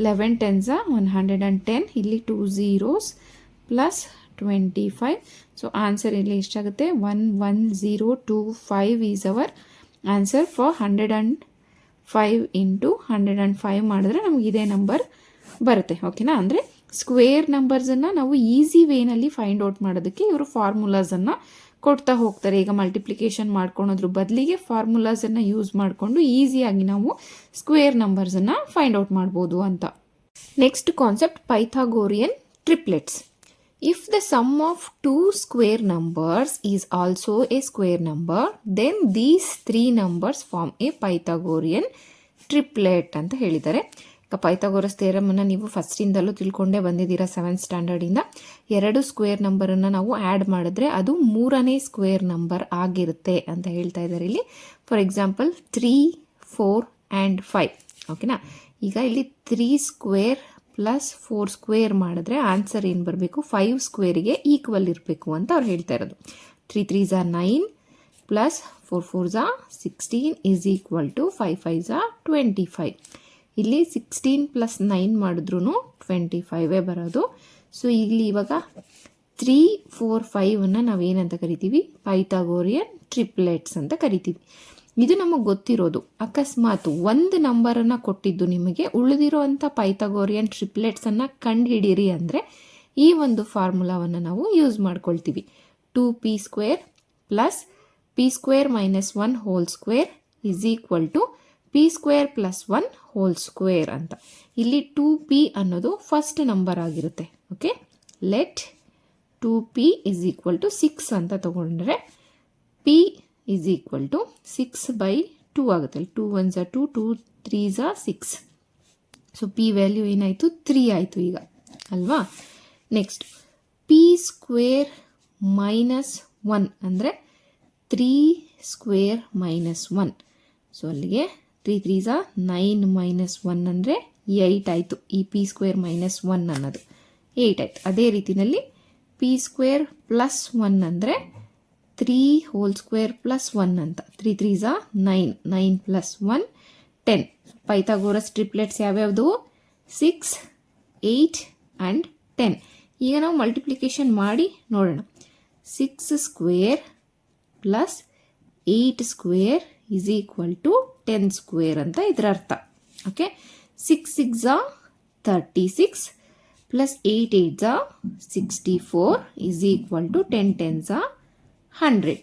11 10s 110, ಇಲ್ಲಿ 2 zeros ಪ್ಲಸ್ 25. ಸೊ ಆನ್ಸರ್ ಇಲ್ಲಿ ಎಷ್ಟಾಗುತ್ತೆ? 11025 is our answer for 105 into 105 ಮಾಡಿದ್ರೆ ನಮ್ಗೆ ಇದೇ ನಂಬರ್ ಬರುತ್ತೆ. ಓಕೆನಾ? ಅಂದರೆ ಸ್ಕ್ವೇರ್ ನಂಬರ್ಸನ್ನು ನಾವು ಈಸಿ ವೇನಲ್ಲಿ ಫೈಂಡ್ ಔಟ್ ಮಾಡೋದಕ್ಕೆ ಇವರು ಫಾರ್ಮುಲಾಸನ್ನು ಕೊಡ್ತಾ ಹೋಗ್ತಾರೆ. ಈಗ ಮಲ್ಟಿಪ್ಲಿಕೇಶನ್ ಮಾಡ್ಕೊಳೋದ್ರ ಬದಲಿಗೆ ಫಾರ್ಮುಲಾಸನ್ನು ಯೂಸ್ ಮಾಡಿಕೊಂಡು ಈಸಿಯಾಗಿ ನಾವು ಸ್ಕ್ವೇರ್ ನಂಬರ್ಸನ್ನು ಫೈಂಡ್ ಔಟ್ ಮಾಡ್ಬೋದು ಅಂತ. Next concept, Pythagorean triplets. If the sum of 2 square numbers is also a square number, then these 3 numbers form a Pythagorean triplet ಅಂತ ಹೇಳಿದ್ದಾರೆ. ಪೈಥಾಗೋರಸ್ ಥಿಯರಮನ್ನು ನೀವು ಫಸ್ಟಿಂದಲೂ ತಿಳ್ಕೊಂಡೇ ಬಂದಿದ್ದೀರಾ 7th ಸ್ಟ್ಯಾಂಡರ್ಡಿಂದ. 2 ಸ್ಕ್ವೇರ್ ನಂಬರನ್ನು ನಾವು ಆ್ಯಡ್ ಮಾಡಿದ್ರೆ ಅದು 3ನೇ ಸ್ಕ್ವೇರ್ ನಂಬರ್ ಆಗಿರುತ್ತೆ ಅಂತ ಹೇಳ್ತಾ ಇದ್ದಾರೆ ಇಲ್ಲಿ. For example 3 4 and 5. ಓಕೆನಾ? ಈಗ ಇಲ್ಲಿ 3 ಸ್ಕ್ವೇರ್ ಪ್ಲಸ್ 4 ಸ್ಕ್ವೇರ್ ಮಾಡಿದ್ರೆ ಆನ್ಸರ್ ಏನು ಬರಬೇಕು? 5 ಸ್ಕ್ವೇರಿಗೆ ಈಕ್ವಲ್ ಇರಬೇಕು ಅಂತ ಅವ್ರು ಹೇಳ್ತಾ ಇರೋದು. 3 3s 9 plus 4 4s 16 is equal to 5 5s 25. ಇಲ್ಲಿ 16 ಪ್ಲಸ್ 9 ಮಾಡಿದ್ರೂ 25 ಬರೋದು. ಸೊ ಇಲ್ಲಿ ಇವಾಗ 3 4 5 ನಾವೇನಂತ ಕರಿತೀವಿ? ಪೈಥಾಗೋರಿಯನ್ ಟ್ರಿಪ್ಲೆಟ್ಸ್ ಅಂತ ಕರಿತೀವಿ. ಇದು ನಮಗೆ ಗೊತ್ತಿರೋದು. ಅಕಸ್ಮಾತ್ ಒಂದು ನಂಬರನ್ನು ಕೊಟ್ಟಿದ್ದು ನಿಮಗೆ ಉಳಿದಿರೋ ಅಂಥ ಪೈಥಾಗೋರಿಯನ್ ಟ್ರಿಪ್ಲೆಟ್ಸನ್ನು ಕಂಡುಹಿಡೀರಿ ಅಂದರೆ ಈ ಒಂದು ಫಾರ್ಮುಲಾವನ್ನು ನಾವು ಯೂಸ್ ಮಾಡ್ಕೊಳ್ತೀವಿ. 2p square plus p square minus 1 whole square is equal to p square plus 1 whole square ಅಂತ. ಇಲ್ಲಿ 2p ಅನ್ನೋದು ಫಸ್ಟ್ ನಂಬರ್ ಆಗಿರುತ್ತೆ. Okay, let 2p is equal to 6 ಅಂತ ತಗೊಂಡ್ರೆ p is equal to 6/2 ಆಗುತ್ತೆ. 2 1s are 2, 2 3s are 6. So p value ಏನಾಯಿತು 3 ಆಯಿತು ಈಗ ಅಲ್ವಾ. ನೆಕ್ಸ್ಟ್ p ಸ್ಕ್ವೇರ್ ಮೈನಸ್ 1 ಅಂದರೆ 3 ಸ್ಕ್ವೇರ್ ಮೈನಸ್ 1. ಸೊ ಅಲ್ಲಿಗೆ 3 3s are 9 ಮೈನಸ್ 1 ಅಂದರೆ 8 ಆಯಿತು. ಈ p ಸ್ಕ್ವೇರ್ ಮೈನಸ್ 1 ಅನ್ನೋದು 8 ಆಯಿತು. ಅದೇ ರೀತಿಯಲ್ಲಿ p ಸ್ಕ್ವೇರ್ ಪ್ಲಸ್ 1 ಅಂದರೆ 3 ಹೋಲ್ ಸ್ಕ್ವೇರ್ ಪ್ಲಸ್ 1 ಅಂತ. 3 3s are 9, 9 plus 1 10. Pythagoras triplets ಯಾವ್ಯಾವುದು 6, 8 ಆ್ಯಂಡ್ 10. ಈಗ ನಾವು ಮಲ್ಟಿಪ್ಲಿಕೇಶನ್ ಮಾಡಿ ನೋಡೋಣ. 6 square plus 8 square is equal to 10 square ಅಂತ ಇದರ ಅರ್ಥ. Okay, 6 6s are 36 plus 8 8s are 64 is equal to 10 10s are 100.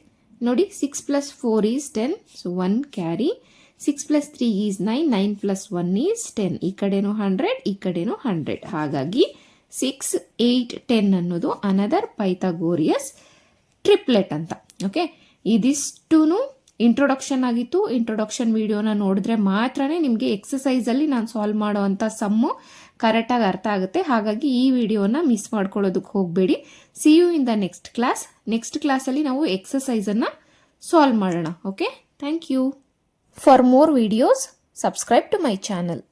ನೋಡಿ 6 plus 4 is 10, so 1 carry. 6 plus 3 is 9, 9 plus 1 is 10. ಈ ಕಡೆನೂ 100, ಈ ಕಡೆನೂ 100. ಹಾಗಾಗಿ 6, 8, 10 ಅನ್ನೋದು ಅನದರ್ ಪೈಥಾಗೋರಿಯಸ್ ಟ್ರಿಪ್ಲೆಟ್ ಅಂತ. ಓಕೆ, ಇದಿಷ್ಟೂ ಇಂಟ್ರೊಡಕ್ಷನ್ ಆಗಿತ್ತು. ಇಂಟ್ರೊಡಕ್ಷನ್ ವಿಡಿಯೋನ ನೋಡಿದ್ರೆ ಮಾತ್ರನೇ ನಿಮಗೆ ಎಕ್ಸಸೈಸಲ್ಲಿ ನಾನು ಸಾಲ್ವ್ ಮಾಡೋ ಅಂಥ ಸಮ್ಮು ಕರೆಕ್ಟಾಗಿ ಅರ್ಥ ಆಗುತ್ತೆ. ಹಾಗಾಗಿ ಈ ವಿಡಿಯೋನ ಮಿಸ್ ಮಾಡ್ಕೊಳ್ಳೋದಕ್ಕೆ ಹೋಗಬೇಡಿ. See you in the next class. Next ಕ್ಲಾಸಲ್ಲಿ ನಾವು ಎಕ್ಸಸೈಸನ್ನು ಸಾಲ್ವ್ ಮಾಡೋಣ. Okay, thank you. For more videos subscribe to my channel.